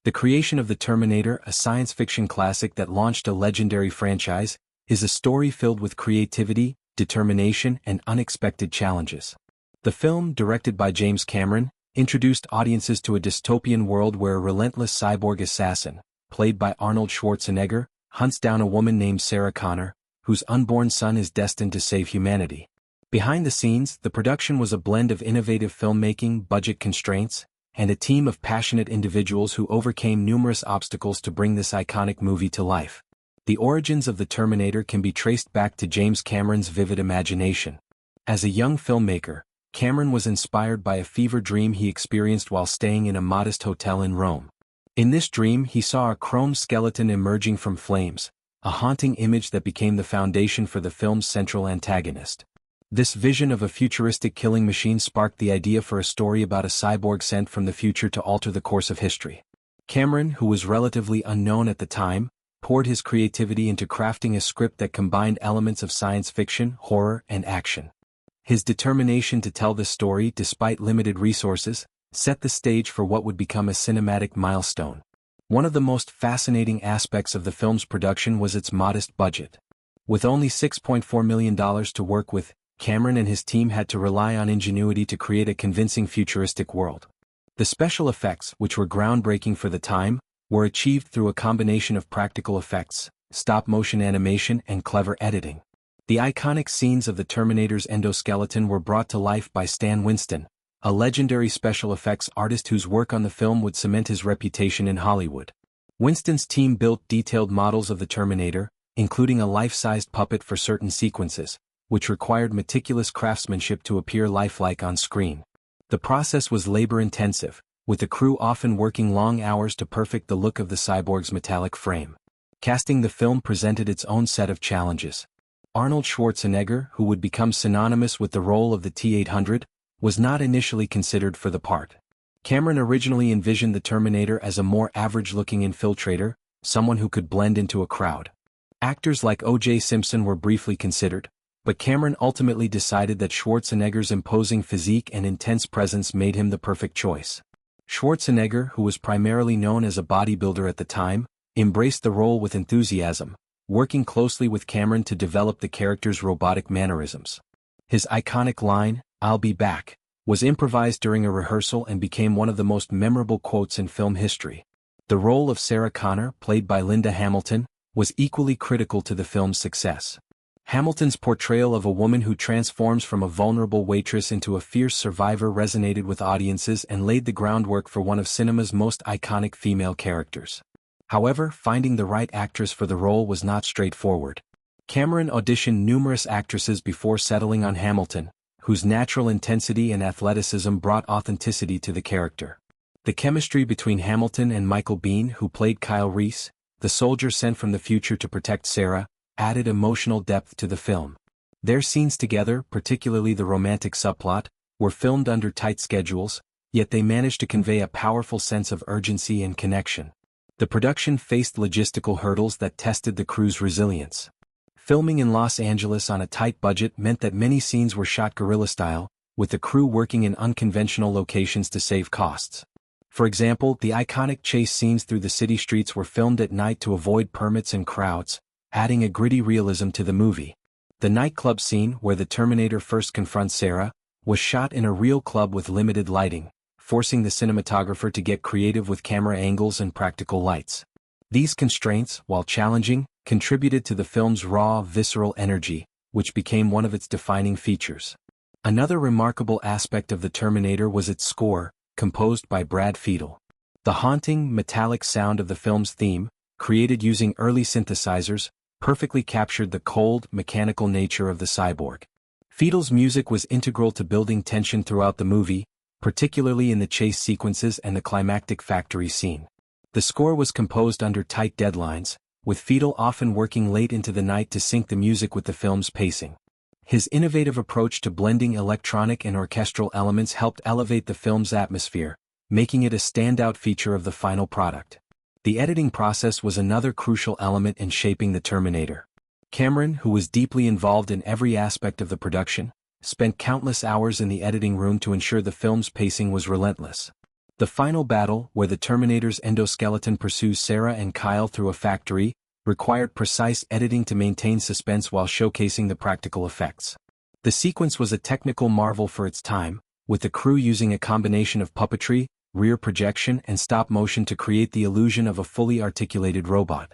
The creation of the Terminator, a science fiction classic that launched a legendary franchise, is a story filled with creativity, determination, and unexpected challenges. The film, directed by James Cameron, introduced audiences to a dystopian world where a relentless cyborg assassin, played by Arnold Schwarzenegger, hunts down a woman named Sarah Connor, whose unborn son is destined to save humanity. Behind the scenes, the production was a blend of innovative filmmaking, budget constraints, and a team of passionate individuals who overcame numerous obstacles to bring this iconic movie to life. The origins of the Terminator can be traced back to James Cameron's vivid imagination. As a young filmmaker, Cameron was inspired by a fever dream he experienced while staying in a modest hotel in Rome. In this dream, he saw a chrome skeleton emerging from flames, a haunting image that became the foundation for the film's central antagonist. This vision of a futuristic killing machine sparked the idea for a story about a cyborg sent from the future to alter the course of history. Cameron, who was relatively unknown at the time, poured his creativity into crafting a script that combined elements of science fiction, horror, and action. His determination to tell this story, despite limited resources, set the stage for what would become a cinematic milestone. One of the most fascinating aspects of the film's production was its modest budget. With only $6.4 million to work with, Cameron and his team had to rely on ingenuity to create a convincing futuristic world. The special effects, which were groundbreaking for the time, were achieved through a combination of practical effects, stop-motion animation, and clever editing. The iconic scenes of the Terminator's endoskeleton were brought to life by Stan Winston, a legendary special effects artist whose work on the film would cement his reputation in Hollywood. Winston's team built detailed models of the Terminator, including a life-sized puppet for certain sequences, which required meticulous craftsmanship to appear lifelike on screen. The process was labor-intensive, with the crew often working long hours to perfect the look of the cyborg's metallic frame. Casting the film presented its own set of challenges. Arnold Schwarzenegger, who would become synonymous with the role of the T-800, was not initially considered for the part. Cameron originally envisioned the Terminator as a more average-looking infiltrator, someone who could blend into a crowd. Actors like O.J. Simpson were briefly considered, but Cameron ultimately decided that Schwarzenegger's imposing physique and intense presence made him the perfect choice. Schwarzenegger, who was primarily known as a bodybuilder at the time, embraced the role with enthusiasm, working closely with Cameron to develop the character's robotic mannerisms. His iconic line, "I'll be back," was improvised during a rehearsal and became one of the most memorable quotes in film history. The role of Sarah Connor, played by Linda Hamilton, was equally critical to the film's success. Hamilton's portrayal of a woman who transforms from a vulnerable waitress into a fierce survivor resonated with audiences and laid the groundwork for one of cinema's most iconic female characters. However, finding the right actress for the role was not straightforward. Cameron auditioned numerous actresses before settling on Hamilton, whose natural intensity and athleticism brought authenticity to the character. The chemistry between Hamilton and Michael Biehn, who played Kyle Reese, the soldier sent from the future to protect Sarah, added emotional depth to the film. Their scenes together, particularly the romantic subplot, were filmed under tight schedules, yet they managed to convey a powerful sense of urgency and connection. The production faced logistical hurdles that tested the crew's resilience. Filming in Los Angeles on a tight budget meant that many scenes were shot guerrilla style, with the crew working in unconventional locations to save costs. For example, the iconic chase scenes through the city streets were filmed at night to avoid permits and crowds, adding a gritty realism to the movie. The nightclub scene, where the Terminator first confronts Sarah, was shot in a real club with limited lighting, forcing the cinematographer to get creative with camera angles and practical lights. These constraints, while challenging, contributed to the film's raw, visceral energy, which became one of its defining features. Another remarkable aspect of the Terminator was its score, composed by Brad Fiedel. The haunting, metallic sound of the film's theme, created using early synthesizers, perfectly captured the cold, mechanical nature of the cyborg. Fiedel's music was integral to building tension throughout the movie, particularly in the chase sequences and the climactic factory scene. The score was composed under tight deadlines, with Fiedel often working late into the night to sync the music with the film's pacing. His innovative approach to blending electronic and orchestral elements helped elevate the film's atmosphere, making it a standout feature of the final product. The editing process was another crucial element in shaping the Terminator. Cameron, who was deeply involved in every aspect of the production, spent countless hours in the editing room to ensure the film's pacing was relentless. The final battle, where the Terminator's endoskeleton pursues Sarah and Kyle through a factory, required precise editing to maintain suspense while showcasing the practical effects. The sequence was a technical marvel for its time, with the crew using a combination of puppetry, rear projection and stop motion to create the illusion of a fully articulated robot.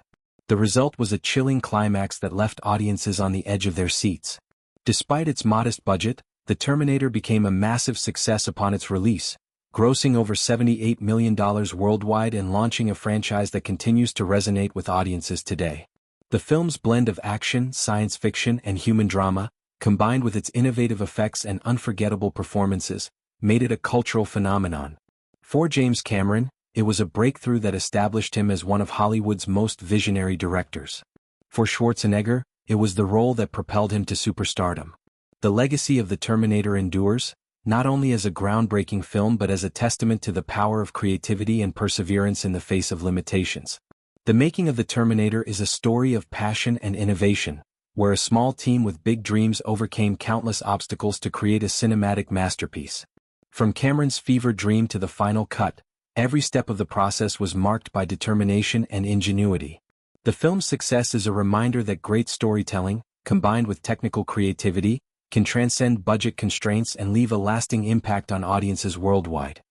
The result was a chilling climax that left audiences on the edge of their seats. Despite its modest budget, The Terminator became a massive success upon its release, grossing over $78 million worldwide and launching a franchise that continues to resonate with audiences today. The film's blend of action, science fiction and human drama, combined with its innovative effects and unforgettable performances, made it a cultural phenomenon. For James Cameron, it was a breakthrough that established him as one of Hollywood's most visionary directors. For Schwarzenegger, it was the role that propelled him to superstardom. The legacy of The Terminator endures, not only as a groundbreaking film but as a testament to the power of creativity and perseverance in the face of limitations. The making of The Terminator is a story of passion and innovation, where a small team with big dreams overcame countless obstacles to create a cinematic masterpiece. From Cameron's fever dream to the final cut, every step of the process was marked by determination and ingenuity. The film's success is a reminder that great storytelling, combined with technical creativity, can transcend budget constraints and leave a lasting impact on audiences worldwide.